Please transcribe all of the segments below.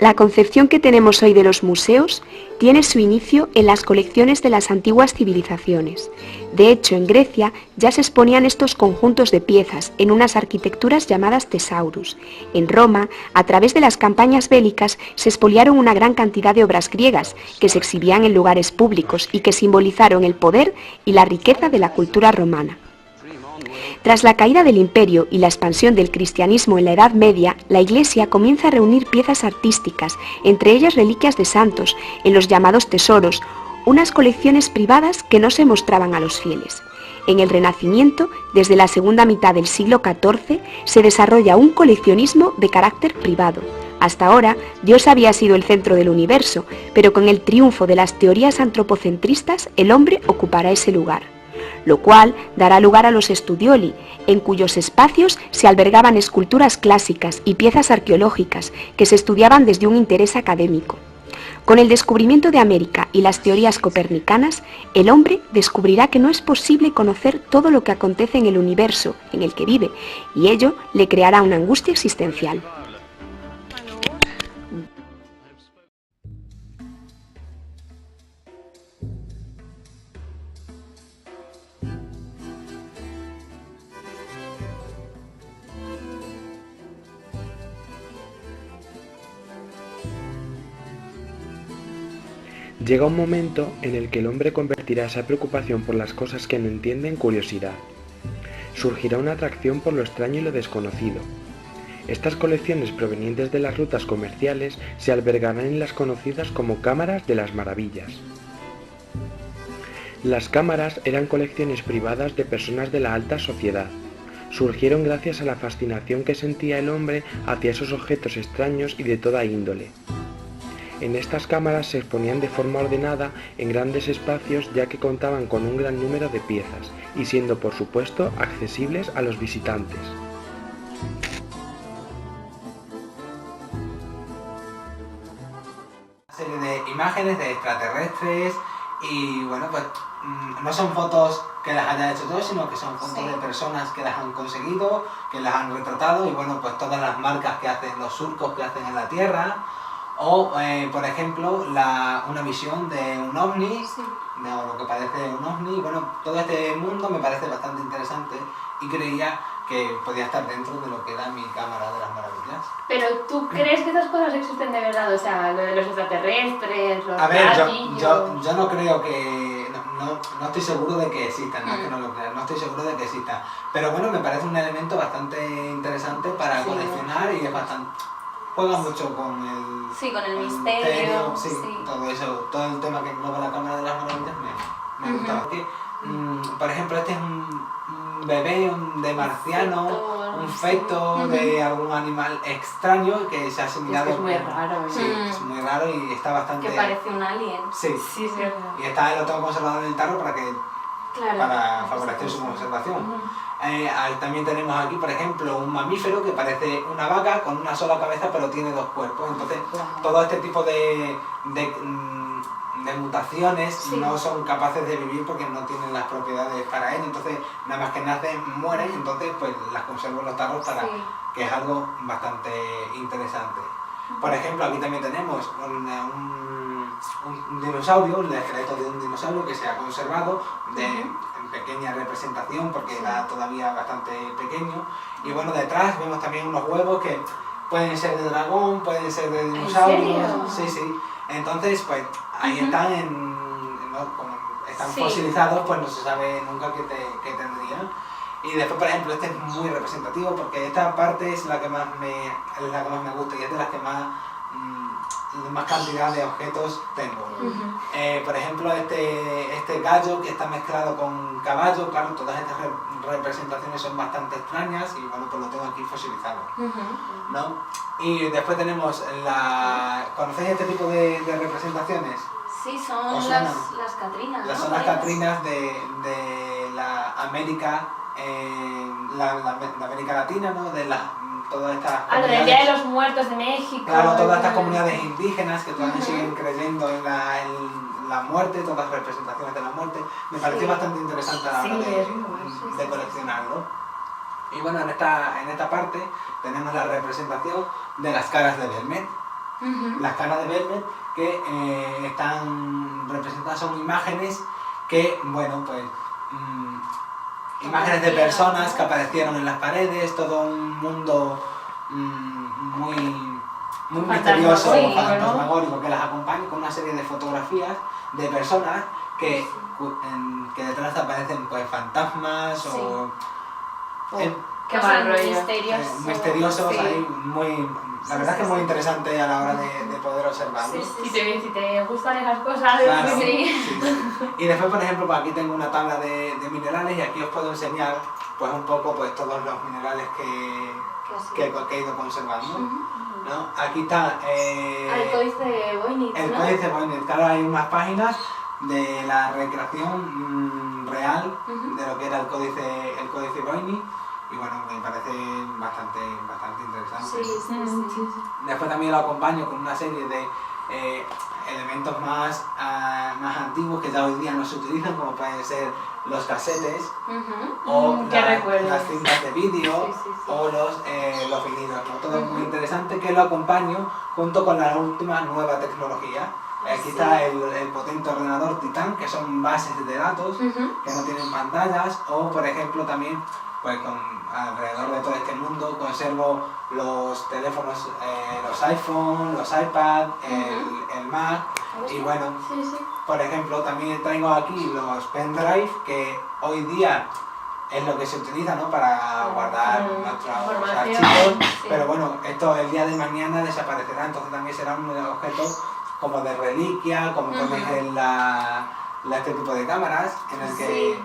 La concepción que tenemos hoy de los museos tiene su inicio en las colecciones de las antiguas civilizaciones. De hecho, en Grecia ya se exponían estos conjuntos de piezas en unas arquitecturas llamadas tesaurus. En Roma, a través de las campañas bélicas, se expoliaron una gran cantidad de obras griegas que se exhibían en lugares públicos y que simbolizaron el poder y la riqueza de la cultura romana. Tras la caída del imperio y la expansión del cristianismo en la Edad Media, la Iglesia comienza a reunir piezas artísticas, entre ellas reliquias de santos, en los llamados tesoros, unas colecciones privadas que no se mostraban a los fieles. En el Renacimiento, desde la segunda mitad del siglo XIV, se desarrolla un coleccionismo de carácter privado. Hasta ahora, Dios había sido el centro del universo, pero con el triunfo de las teorías antropocentristas, el hombre ocupará ese lugar, lo cual dará lugar a los studioli, en cuyos espacios se albergaban esculturas clásicas y piezas arqueológicas que se estudiaban desde un interés académico. Con el descubrimiento de América y las teorías copernicanas, el hombre descubrirá que no es posible conocer todo lo que acontece en el universo en el que vive, y ello le creará una angustia existencial. Llega un momento en el que el hombre convertirá esa preocupación por las cosas que no entiende en curiosidad. Surgirá una atracción por lo extraño y lo desconocido. Estas colecciones provenientes de las rutas comerciales se albergarán en las conocidas como cámaras de las maravillas. Las cámaras eran colecciones privadas de personas de la alta sociedad. Surgieron gracias a la fascinación que sentía el hombre hacia esos objetos extraños y de toda índole. En estas cámaras se exponían de forma ordenada en grandes espacios, ya que contaban con un gran número de piezas y siendo por supuesto accesibles a los visitantes. Una serie de imágenes de extraterrestres y bueno, pues no son fotos que las haya hecho yo, sino que son fotos de personas que las han conseguido, que las han retratado y bueno, pues todas las marcas que hacen, los surcos que hacen en la Tierra. O, por ejemplo, una visión de un ovni, de lo que parece un ovni. Bueno, todo este mundo me parece bastante interesante y creía que podía estar dentro de lo que era mi cámara de las maravillas. Pero ¿tú crees que esas cosas existen de verdad? O sea, lo de los extraterrestres, los A ver, platillos... yo no creo que... No estoy seguro de que existan, no es que no lo crea, no estoy seguro de que existan. Pero bueno, me parece un elemento bastante interesante para coleccionar y es bastante... Juega mucho con el... Sí, con el misterio. Sí, todo eso, todo el tema que engloba la cámara de las maravillas me gusta. Porque, por ejemplo, este es un bebé de marciano, un feto de algún animal extraño que se ha asimilado. Es muy raro. Sí, es muy raro y está bastante... Que parece un alien. Sí, sí, es verdad. Y lo tengo conservado en el tarro para favorecer su conservación. También tenemos aquí, por ejemplo, un mamífero que parece una vaca con una sola cabeza pero tiene dos cuerpos. Entonces, todo este tipo de mutaciones no son capaces de vivir porque no tienen las propiedades para ello. Entonces, nada más que nacen, mueren. Entonces, pues las conservo en los tarros que es algo bastante interesante. Por ejemplo, aquí también tenemos un dinosaurio, el esqueleto de un dinosaurio que se ha conservado en pequeña representación porque era todavía bastante pequeño. Y bueno, detrás vemos también unos huevos que pueden ser de dragón, pueden ser de dinosaurio. ¿En serio? Sí. Entonces, pues ahí están como están fosilizados, pues no se sabe nunca qué tendrían. Y después, por ejemplo, este es muy representativo porque esta parte es la que más me gusta y es de las que más cantidad de objetos tengo. Por ejemplo, este gallo que está mezclado con caballo, claro, todas estas representaciones son bastante extrañas y bueno, pues lo tengo aquí fosilizado. ¿No? Y después tenemos ¿conocéis este tipo de representaciones? Sí, son las Catrinas, ¿no? Son las Catrinas de la América, la América Latina, ¿no? De todas estas lo del Día de los Muertos de México. Claro, todas estas comunidades indígenas que todavía siguen creyendo en la muerte, todas las representaciones de la muerte. Me pareció bastante interesante a la hora de coleccionarlo. Y bueno, en esta parte tenemos la representación de las caras de Belmet. Las caras de Belmet que están representadas, son imágenes que, bueno, pues imágenes de personas que aparecieron en las paredes, todo un mundo muy misterioso, fantasmagórico, que las acompaña con una serie de fotografías de personas que detrás aparecen pues fantasmas o qué mal rollo. misteriosos, ahí la verdad es que es muy interesante a la hora de poder observarlo. Si te gustan esas cosas, claro, sí. Y después, por ejemplo, pues aquí tengo una tabla de minerales y aquí os puedo enseñar pues un poco pues todos los minerales que he ido conservando. ¿No? Aquí está el códice de Voynich, el códice de Voynich. Claro, hay unas páginas de la recreación real de lo que era el códice Voynich. Y bueno, me parece bastante interesante. Sí. Después también lo acompaño con una serie de elementos más antiguos que ya hoy día no se utilizan, como pueden ser los casetes o las cintas de vídeo o los vinilos, ¿no? Todo muy interesante, que lo acompaño junto con la última nueva tecnología. Aquí está el potente ordenador Titan, que son bases de datos que no tienen pantallas, o por ejemplo también pues alrededor de todo este mundo conservo los teléfonos, los iPhone, los iPad, el Mac, y bueno, por ejemplo también traigo aquí los pendrive, que hoy día es lo que se utiliza, ¿no?, para guardar nuestros archivos, pero bueno, esto el día de mañana desaparecerá, entonces también será un objeto como de reliquia, como pones este tipo de cámaras en el que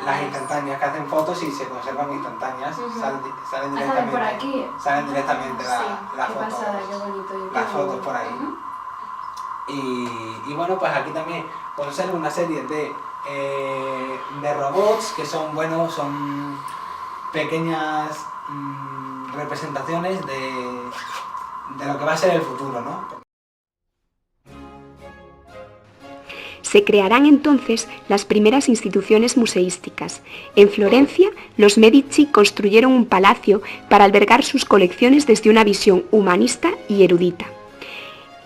las instantáneas que hacen fotos y se conservan instantáneas, salen directamente las fotos por ahí. Y bueno, pues aquí también conservo una serie de robots que son pequeñas representaciones de lo que va a ser el futuro, ¿no? Se crearán entonces las primeras instituciones museísticas. En Florencia, los Medici construyeron un palacio para albergar sus colecciones desde una visión humanista y erudita.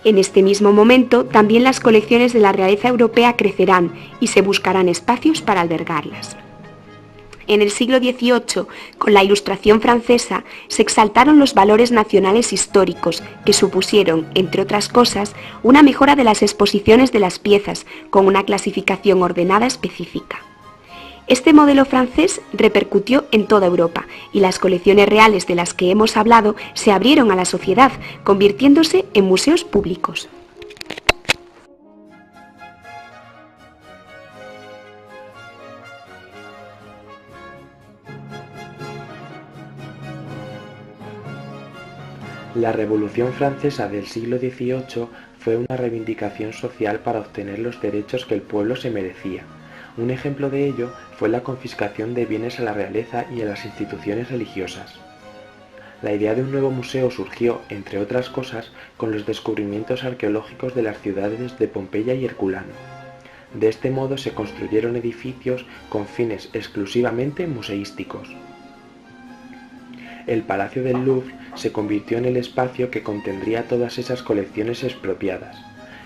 En este mismo momento, también las colecciones de la realeza europea crecerán y se buscarán espacios para albergarlas. En el siglo XVIII, con la Ilustración francesa, se exaltaron los valores nacionales históricos, que supusieron, entre otras cosas, una mejora de las exposiciones de las piezas, con una clasificación ordenada específica. Este modelo francés repercutió en toda Europa, y las colecciones reales de las que hemos hablado se abrieron a la sociedad, convirtiéndose en museos públicos. La Revolución Francesa del siglo XVIII fue una reivindicación social para obtener los derechos que el pueblo se merecía. Un ejemplo de ello fue la confiscación de bienes a la realeza y a las instituciones religiosas. La idea de un nuevo museo surgió, entre otras cosas, con los descubrimientos arqueológicos de las ciudades de Pompeya y Herculano. De este modo se construyeron edificios con fines exclusivamente museísticos. El Palacio del Louvre se convirtió en el espacio que contendría todas esas colecciones expropiadas.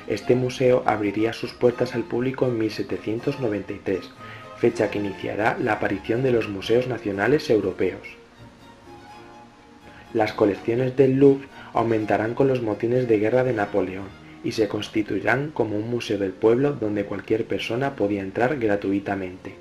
Este museo abriría sus puertas al público en 1793, fecha que iniciará la aparición de los museos nacionales europeos. Las colecciones del Louvre aumentarán con los motines de guerra de Napoleón y se constituirán como un museo del pueblo donde cualquier persona podía entrar gratuitamente.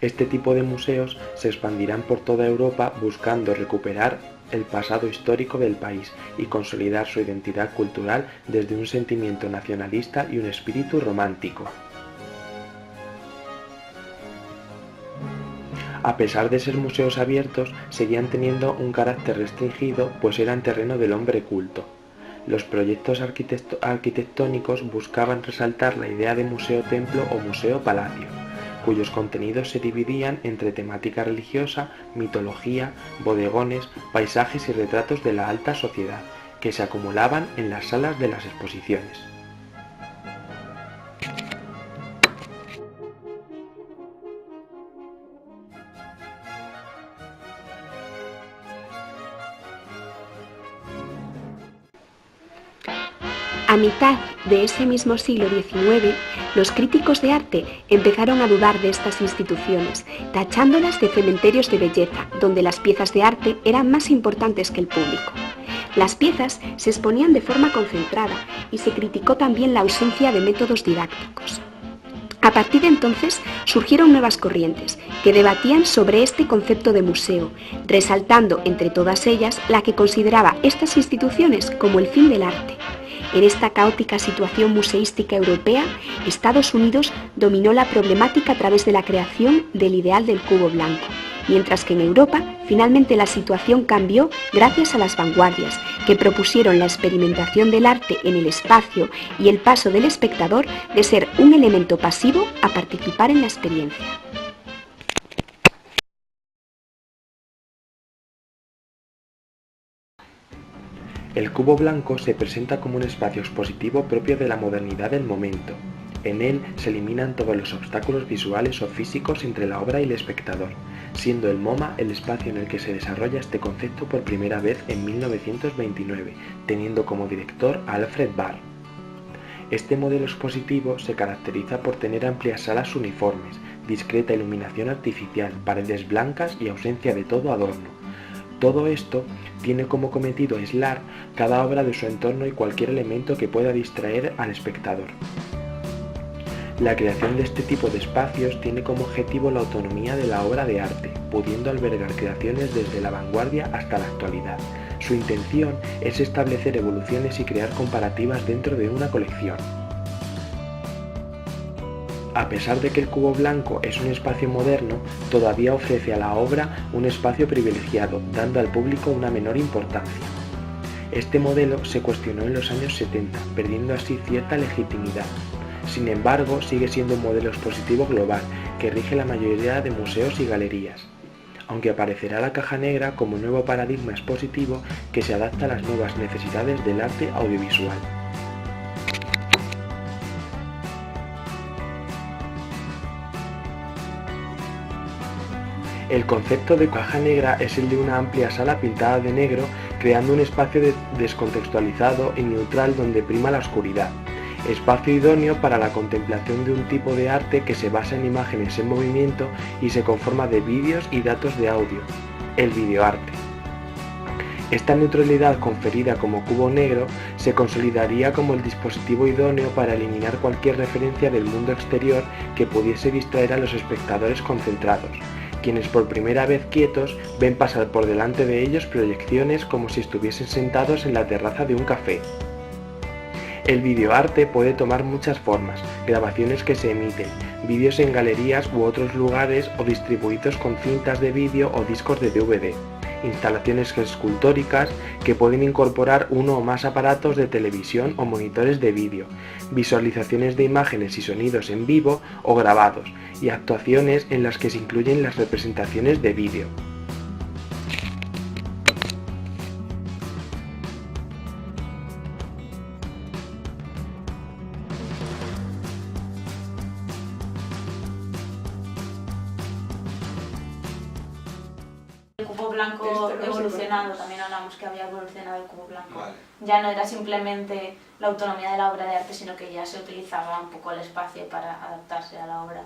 Este tipo de museos se expandirán por toda Europa buscando recuperar el pasado histórico del país y consolidar su identidad cultural desde un sentimiento nacionalista y un espíritu romántico. A pesar de ser museos abiertos, seguían teniendo un carácter restringido, pues eran terreno del hombre culto. Los proyectos arquitectónicos buscaban resaltar la idea de museo-templo o museo-palacio, cuyos contenidos se dividían entre temática religiosa, mitología, bodegones, paisajes y retratos de la alta sociedad, que se acumulaban en las salas de las exposiciones. A mitad de ese mismo siglo XIX, los críticos de arte empezaron a dudar de estas instituciones, tachándolas de cementerios de belleza, donde las piezas de arte eran más importantes que el público. Las piezas se exponían de forma concentrada y se criticó también la ausencia de métodos didácticos. A partir de entonces surgieron nuevas corrientes que debatían sobre este concepto de museo, resaltando entre todas ellas la que consideraba estas instituciones como el fin del arte. En esta caótica situación museística europea, Estados Unidos dominó la problemática a través de la creación del ideal del cubo blanco, mientras que en Europa finalmente la situación cambió gracias a las vanguardias, que propusieron la experimentación del arte en el espacio y el paso del espectador de ser un elemento pasivo a participar en la experiencia. El cubo blanco se presenta como un espacio expositivo propio de la modernidad del momento. En él se eliminan todos los obstáculos visuales o físicos entre la obra y el espectador, siendo el MoMA el espacio en el que se desarrolla este concepto por primera vez en 1929, teniendo como director a Alfred Barr. Este modelo expositivo se caracteriza por tener amplias salas uniformes, discreta iluminación artificial, paredes blancas y ausencia de todo adorno. Todo esto tiene como cometido aislar cada obra de su entorno y cualquier elemento que pueda distraer al espectador. La creación de este tipo de espacios tiene como objetivo la autonomía de la obra de arte, pudiendo albergar creaciones desde la vanguardia hasta la actualidad. Su intención es establecer evoluciones y crear comparativas dentro de una colección. A pesar de que el cubo blanco es un espacio moderno, todavía ofrece a la obra un espacio privilegiado, dando al público una menor importancia. Este modelo se cuestionó en los años 70, perdiendo así cierta legitimidad. Sin embargo, sigue siendo un modelo expositivo global que rige la mayoría de museos y galerías, aunque aparecerá la caja negra como nuevo paradigma expositivo que se adapta a las nuevas necesidades del arte audiovisual. El concepto de caja negra es el de una amplia sala pintada de negro, creando un espacio descontextualizado y neutral donde prima la oscuridad. Espacio idóneo para la contemplación de un tipo de arte que se basa en imágenes en movimiento y se conforma de vídeos y datos de audio, el videoarte. Esta neutralidad conferida como cubo negro se consolidaría como el dispositivo idóneo para eliminar cualquier referencia del mundo exterior que pudiese distraer a los espectadores concentrados, quienes por primera vez quietos ven pasar por delante de ellos proyecciones como si estuviesen sentados en la terraza de un café. El videoarte puede tomar muchas formas: grabaciones que se emiten, vídeos en galerías u otros lugares o distribuidos con cintas de vídeo o discos de DVD, instalaciones escultóricas que pueden incorporar uno o más aparatos de televisión o monitores de vídeo, visualizaciones de imágenes y sonidos en vivo o grabados, y actuaciones en las que se incluyen las representaciones de vídeo. Blanco evolucionando, también hablamos que había evolucionado el cubo blanco. Vale. Ya no era simplemente la autonomía de la obra de arte, sino que ya se utilizaba un poco el espacio para adaptarse a la obra.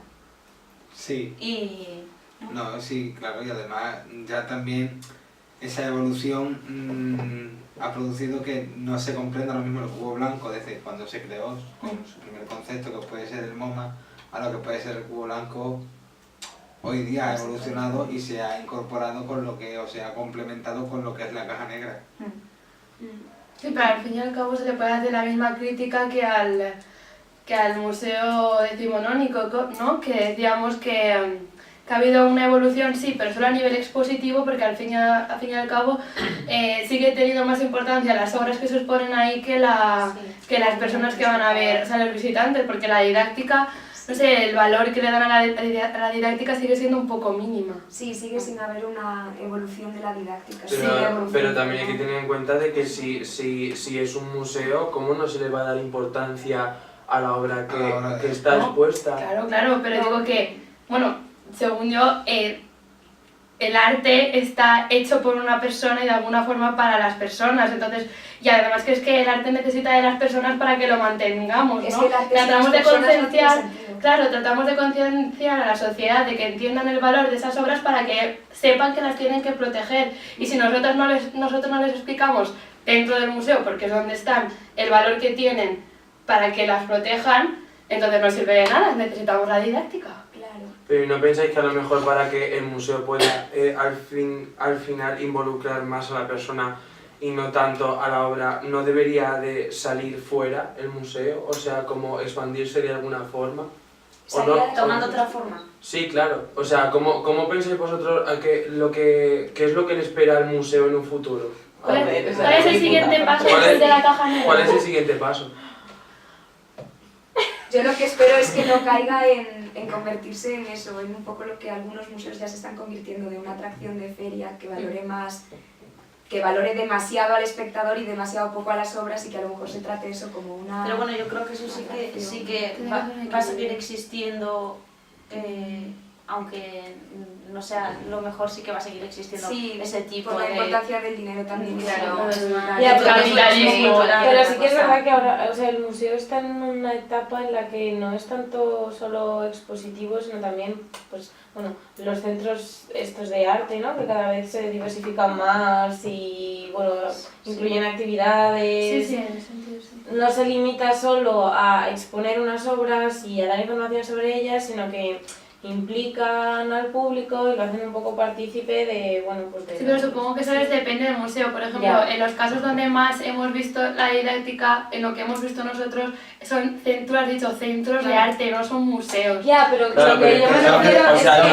Sí. Y... No, sí, claro, y además ya también esa evolución ha producido que no se comprenda lo mismo el cubo blanco desde cuando se creó, con su primer concepto que puede ser el MoMA, a lo que puede ser el cubo blanco. Hoy día ha evolucionado y se ha incorporado con lo que, o se ha complementado con lo que es la caja negra. Sí, pero al fin y al cabo se le puede hacer la misma crítica que al museo decimonónico, ¿no? Que decíamos que ha habido una evolución, sí, pero solo a nivel expositivo, porque al fin y al cabo sigue teniendo más importancia las obras que se exponen ahí que las personas que van a ver, o sea, los visitantes, porque la didáctica, no sé, el valor que le dan a la didáctica sigue siendo un poco mínima. Sí, sigue sin haber una evolución de la didáctica. Pero también hay que tener en cuenta de que si es un museo, ¿cómo no se le va a dar importancia a la obra que está expuesta? Claro, pero digo que, bueno, según yo, el arte está hecho por una persona y de alguna forma para las personas, entonces, y además que es que el arte necesita de las personas para que lo mantengamos, ¿no? Es que el arte Tratamos sin de las personas no tiene concienciar, sentido. claro, tratamos de concienciar a la sociedad de que entiendan el valor de esas obras para que sepan que las tienen que proteger, y si nosotros no les explicamos dentro del museo, porque es donde están, el valor que tienen para que las protejan, entonces no sirve de nada, necesitamos la didáctica. Claro. Pero ¿no pensáis que a lo mejor para que el museo pueda al final involucrar más a la persona y no tanto a la obra, no debería de salir fuera el museo? O sea, como expandirse de alguna forma. ¿O no? Tomando otra forma. Sí, claro. O sea, ¿cómo pensáis vosotros qué es lo que le espera al museo en un futuro? ¿Cuál es el siguiente paso ¿Cuál es- después de la caja negra? ¿Cuál es el siguiente paso? Yo lo que espero es que no caiga en convertirse en eso, en un poco lo que algunos museos ya se están convirtiendo, de una atracción de feria que valore más, que valore demasiado al espectador y demasiado poco a las obras, y que a lo mejor se trate eso como una... Pero bueno, yo creo que eso sí que va a seguir existiendo, aunque no sea lo mejor, sí que va a seguir existiendo Sí, ese tipo por la de... importancia del dinero también. Claro, Ya, el capitalismo, pero sí que es verdad que ahora, o sea, el museo está en una etapa en la que no es tanto solo expositivo, sino también, pues, bueno, los centros estos de arte, ¿no? Que cada vez se diversifican más y, bueno, incluyen actividades. Sí, en ese sentido sí. No se limita solo a exponer unas obras y a dar información sobre ellas, sino que implican al público y lo hacen un poco partícipe de, bueno, pues de... Sí, pero supongo que eso depende del museo. Por ejemplo, Ya. en los casos donde más hemos visto la didáctica, en lo que hemos visto nosotros, son tú has dicho, centros de arte, no son museos. Ya, pero Claro, lo que yo me pero- refiero o es sea, que...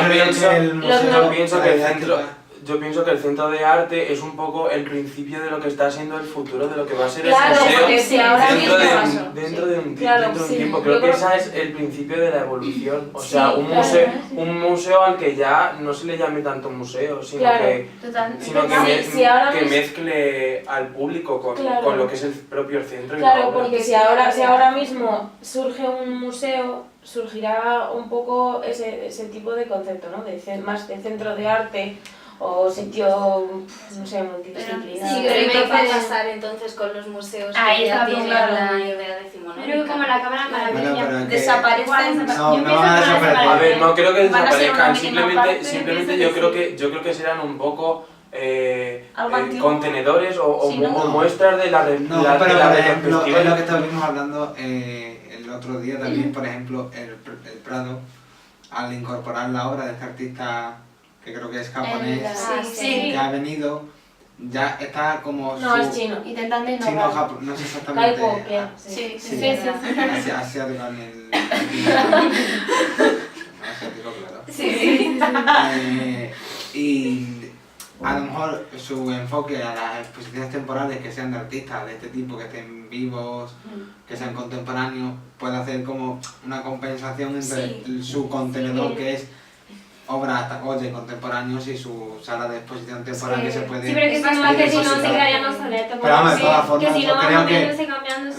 yo pienso que el centro de arte es un poco el principio de lo que está siendo el futuro, de lo que va a ser Claro, el museo porque si ahora dentro mismo... de un Claro, sí. tiempo. Yo Creo que creo- esa es el principio de la evolución. O sea, Sí, un claro, museo al que ya no se le llame tanto museo, sino Claro. que, Total. sino que, Si ahora que mismo- mezcle al público Claro. con lo que es el propio centro y la Claro, obra. porque si ahora mismo surge un museo, surgirá un poco ese tipo de concepto, ¿no? Más de centro de arte o sitio, no sé, multidisciplinar. Sí, pero ¿qué va a pasar entonces con los museos Ahí que ya está, tienen claro. la idea decimonónica? Creo que como la cámara maravilla. Bueno, pero que- Desaparecen. No, Yo no pienso van a que desaparecer. A ver, no creo que Van a ser una desaparezcan, mínima simplemente, parte, simplemente pienso yo que creo que serán un poco Algo antiguo. contenedores o Sí, ¿no? o muestras de la No, de pero la por ejemplo, retrospectiva. es lo que estuvimos hablando el otro día también, por ejemplo, el Prado, al incorporar la obra de este artista, que creo que es japonés, Sí. que ha venido, ya está como No, es chino. Intentando chino, innovar. no sé exactamente. Kaipo, bien, sí. Sí, Sí. sí. Asiático en el... asiático, claro. Sí. Y a lo mejor su enfoque a las exposiciones temporales que sean de artistas de este tipo, que estén vivos, que sean contemporáneos, puede hacer como una compensación entre su contenedor, que es obras, oye, contemporáneos, y su sala de exposición temporal que se puede... Sí, pero que si no se quedarían obsoletos. Pero vamos, de todas Que formas, si yo no creo van que moviéndose, cambiándose.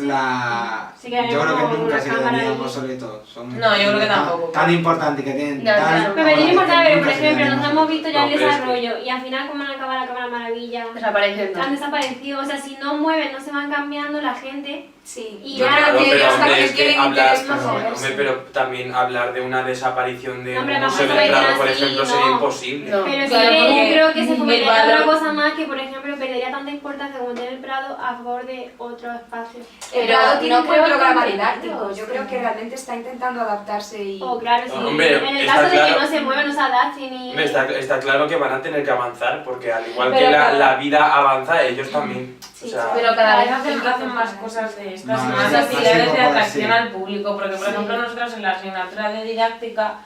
Sí, que yo creo que como nunca una se cámara quedarían y- obsoletos. Son No, yo creo que tampoco. tan importantes que tienen. Ya, tan claro. Pero no importa, pero por nunca se ejemplo, quedarían nosotros hemos visto ya el No, pero es que- desarrollo y al final como han acabado la cámara maravilla, Desapareciendo. han desaparecido. O sea, si no mueven, no se van cambiando la gente. Sí, Y yo ya- creo Claro, que pero ellos hombre, también es que tienen hablar, interés más hombre, pero también hablar de una desaparición de Hombre, un no, museo pues, del Prado, así, por ejemplo, sería no. imposible. No. Pero sí Claro, que porque yo creo que se el fomentaría valor- otra cosa más que, por ejemplo, perdería tanta importancia como tiene el Prado a favor de otro espacio. El Pero Prado tiene no un buen creo programa que- didáctico. Yo sí. creo que realmente está intentando adaptarse y... O claro, sí. Hombre, en el está caso de claro. que no se muevan, no se adapten y... Hombre, está claro que van a tener que avanzar, porque al igual Pero que claro. la vida avanza, ellos también. O sea, Pero cada vez hacen más cosas de estas, No, más no, actividades así de como atracción así. al público, porque por ejemplo nosotros en la asignatura de didáctica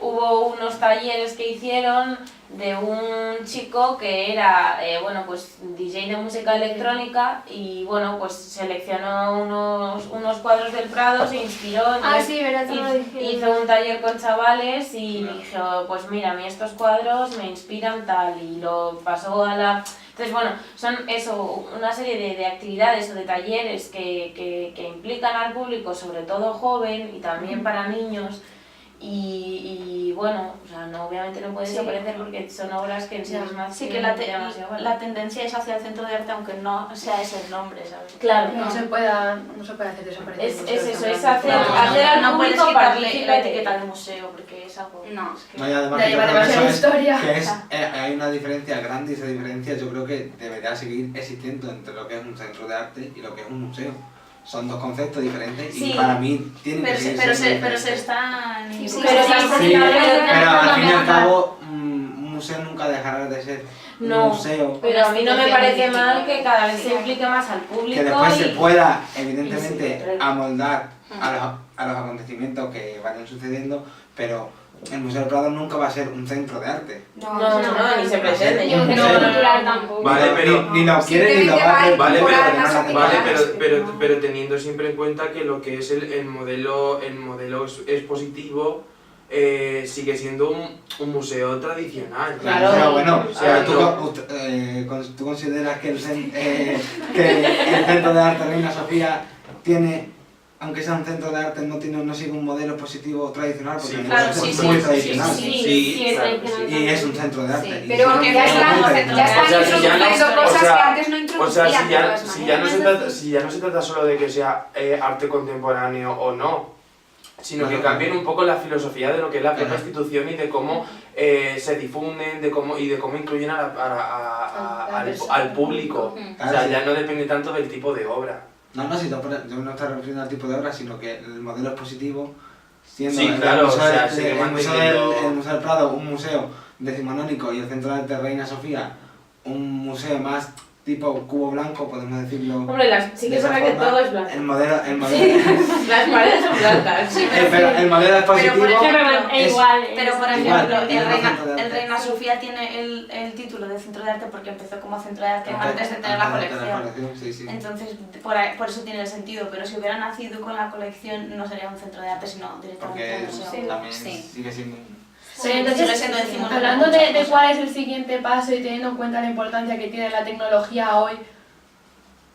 hubo unos talleres que hicieron de un chico que era, bueno, pues DJ de música electrónica y bueno, pues seleccionó unos cuadros del Prado, se inspiró, Ah, entonces sí, verdad, eso lo dijeron. hizo un taller con chavales y dijo, pues mira, a mí estos cuadros me inspiran tal, y lo pasó a la... Entonces, bueno, son eso, una serie de actividades o de talleres que implican al público, sobre todo joven y también para niños, y bueno, o sea, sea, no, obviamente no puede Sí. desaparecer porque son obras que en sí mismas Sí, que tienen demasiado valor. la tendencia es hacia el centro de arte, aunque no sea ese el nombre, ¿sabes? Claro, No se puede hacer desaparecer. Es el museo, eso, está es claro. hacer, No, hacer al no puedes público quitarle la partícipe de- etiqueta de museo porque es algo... No. es que- No, y además Ya que yo lleva creo que demasiada eso es- historia. que es, hay una diferencia grande y esa diferencia yo creo que debería seguir existiendo entre lo que es un centro de arte y lo que es un museo. Son dos conceptos diferentes y Sí. para mí tienen que seguir siendo pero se diferentes. están... Sí, sí, Pero sí, sí, sí, Pero al fin y al no, cabo, un museo nunca dejará de ser un No, museo. pero a mí no me Una parece institución mal que cada vez se sí. implique más al público Que después se y... pueda, y evidentemente, sí, amoldar a los acontecimientos que vayan sucediendo, pero el Museo del Prado nunca va a ser un centro de arte. No, ni se pretende. No, No, no, cultural tampoco. Vale, pero- ni lo quiere ni lo va a Simplemente hacer. va a Vale, incorporar pero, las actividades. pero teniendo siempre en cuenta que lo que es el modelo expositivo sigue siendo un museo tradicional. Claro. Pero bueno, O sea, ¿tú consideras que que el Centro de Arte Reina Sofía tiene, aunque sea un centro de arte, no sigue un modelo expositivo tradicional? Porque Sí, el claro, museo sí, es sí, muy sí, tradicional. Sí, es claro que tradicional. sí. Y es un centro de arte. Sí, y pero sigue ya siendo están, muy ya tradicional. están O sea, si ya no- introduciendo o cosas sea, que antes no O introducían sea, de todas si ya maneras. si ya no se trata solo de que sea arte contemporáneo o no, sino que Claro. cambien un poco la filosofía de lo que es la propia Claro. institución y de cómo se difunden, de cómo incluyen al público. O sea, ya no depende tanto del tipo de obra. No, si yo no estoy refiriendo al tipo de obra, sino que el modelo expositivo, siendo Sí, el claro, museo, o sea, sigue el museo manteniendo- el Museo del Prado un museo decimonónico y el Centro de Arte Reina Sofía un museo más tipo cubo blanco, podemos decirlo. Hombre, sí de que es esa verdad que forma. todo es blanco. El modelo Las paredes son blancas. pero el modelo expositivo por ejemplo, es igual. Pero por Igual, ejemplo, tiene un centro de el arte. Reina Sofía tiene el título de centro de arte porque empezó como centro de arte antes de tener la antes de tener colección. sí, sí. Entonces, por eso tiene el sentido, pero si hubiera nacido con la colección no sería un centro de arte, sino directamente Porque un museo. también Sí. sigue siendo Pero Sigue entonces, siendo decimonónico hablando muchas de cosas. cuál es el siguiente paso y teniendo en cuenta la importancia que tiene la tecnología hoy,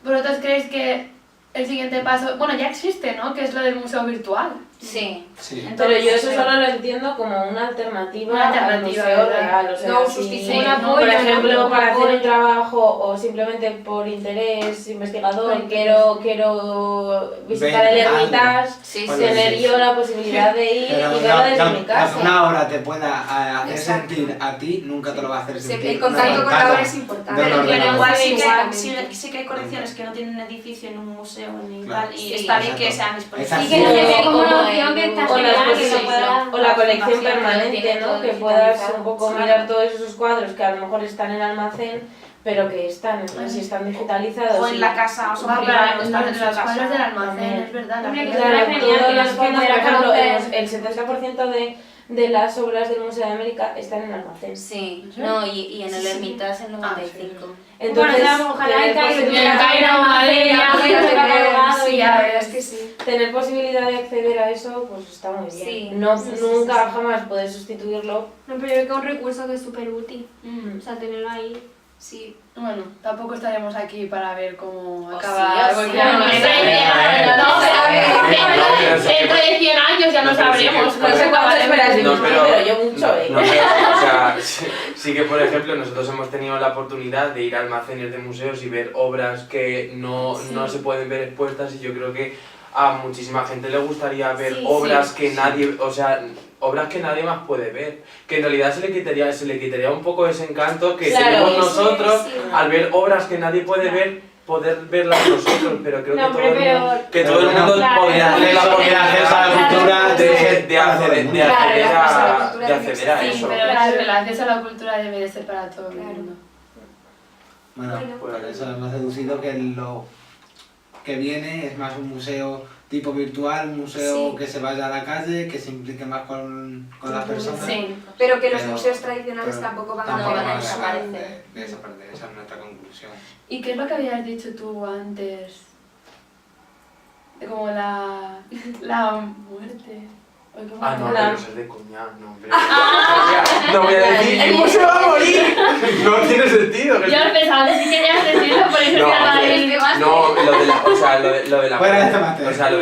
¿vosotros creéis que el siguiente paso, bueno, ya existe, ¿no? Que es lo del museo virtual? Sí. Sí. Pero yo eso sí. solo lo entiendo como una alternativa, Una alternativa, al museo ¿verdad? real. O sea, No si, sustituye, un por apoyo, ejemplo, un para hacer apoyo. un trabajo o simplemente por interés investigador, Por quiero visitar Ver el algo. Hermitage, Sí, Pues sí. tener yo la posibilidad de ir Pero y verlo desde mi lo casa. que una obra te pueda hacer Exacto. sentir a ti, nunca te lo va a hacer Sí, sentir. el contacto con la obra es importante. de un Pero ordenador. igual sí Igualmente. que, sí que hay colecciones que no tienen edificio en un museo ni Claro. tal, y Sí, está bien que exacto. sean disponibles. Y que no se ve como una Como opción que está o las genial, que cosas- se pueda... o la colección fundación permanente, tiene ¿no? todo Que puedas digitalizado. un poco Sí. mirar todos esos cuadros que a lo mejor están en almacén, pero que están, si están digitalizados. O en y- la casa, o son Para privados, los están en su cuadros del casa. almacén, es verdad. la Hombre, gente- Claro, Sería genial todos que los las fondos, por pudiera ejemplo, conocer. el 70% de las obras del Museo de América están en almacén. Sí, no, y en el Hermitage el 95. Entonces, ojalá tener el Cairo posibilidad- el Cairo, Madrid, ya catalogado sí, y la ya verdad es que sí. tener posibilidad de acceder a eso, pues está muy bien. Sí, No, sí, sí, nunca sí. jamás puedes sustituirlo. No, pero yo creo que es un recurso que es súper útil. O sea, tenerlo ahí, sí. Bueno, tampoco estaremos aquí para ver cómo O acaba. sí, o porque sí. no No, sé, no, no no, se sabe. Dentro de 100 años ya no No, pero sí que- sabremos. No sé cuánto esperas de No, mí, pero yo mucho, ¿eh? No, pero, o sea, sí que, por ejemplo, nosotros hemos tenido la oportunidad de ir a almacenes de museos y ver obras que no se pueden ver expuestas, y yo creo que a muchísima gente le gustaría ver Sí, obras sí, que sí. nadie, o sea, obras que nadie más puede ver, que en realidad se le quitaría un poco ese encanto que Claro, tenemos sí, nosotros sí. al ver obras que nadie puede ver, poder verlas nosotros, pero creo No, que todo el mundo, pero- que todo el Pero mundo claro, podría claro, tener la claro, oportunidad de acceso a la cultura de acceder Claro, la cultura de acceder a Sí, eso. pero Claro. el acceso a la cultura debe de ser para todo el Claro. mundo. Bueno, Bueno. por eso hemos deducido que lo que viene es más un museo tipo virtual, un museo Sí. que se vaya a la calle, que se implique más con las personas. Sí. Pero que los Pero- museos tradicionales pero tampoco van tampoco a van dejar a de dejar desaparecer. de desaparecer, esa es nuestra conclusión. ¿Y qué es lo que habías dicho tú antes? De como la muerte. ¿O cómo Ah, no, era? pero eso es de coña, no, pero... No voy a decir, ¡el museo va a morir! No tiene sentido. Yo pensaba que sí querías decirlo, por eso No, te hablaba del tema. No, lo de la, o sea, lo de la Fuera de muerte, este máster. o sea, lo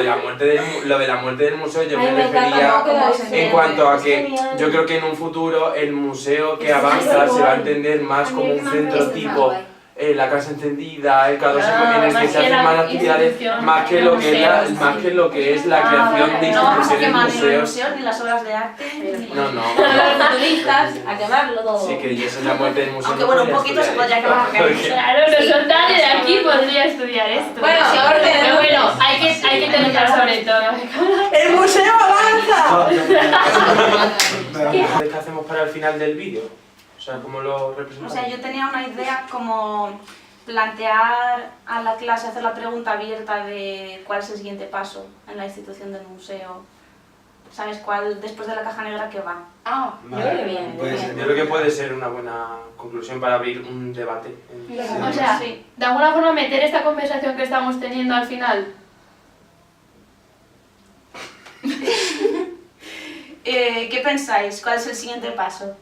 de la muerte del museo yo Ay, me me encanta refería cómo queda eso. en cuanto a que Genial. yo creo que en un futuro el museo que Es avanza se guay. va a entender más A mí como el un que más centro me gusta tipo es la casa encendida, el K2 Ah, en el que más se que hacen la más actividades, institución, más que lo que es la, museos, más sí. que lo que es la creación de No vamos a instituciones quemar ni los museos. museos ni las obras de arte. ni- No, no. Los futuristas, a quemarlo todo. Sí, que yo soy la muerte del museo. Aunque no bueno, un podría poquito se estudiar podría esto. quemar, porque- Claro, nosotros nadie de aquí podría estudiar esto. Bueno, si ahora pero bueno, hay que tener sobre todo. ¡El museo avanza! ¿Qué hacemos para el final del vídeo? O sea, ¿cómo lo O representamos? sea, yo tenía una idea como plantear a la clase, hacer la pregunta abierta de cuál es el siguiente paso en la institución del museo. ¿Sabes cuál después de la caja negra que va? Ah, yo creo que bien. Puede bien. ser. Yo creo que puede ser una buena conclusión para abrir un debate. O sea, Sí. de alguna forma meter esta conversación que estamos teniendo al final. ¿Qué pensáis? ¿Cuál es el siguiente paso?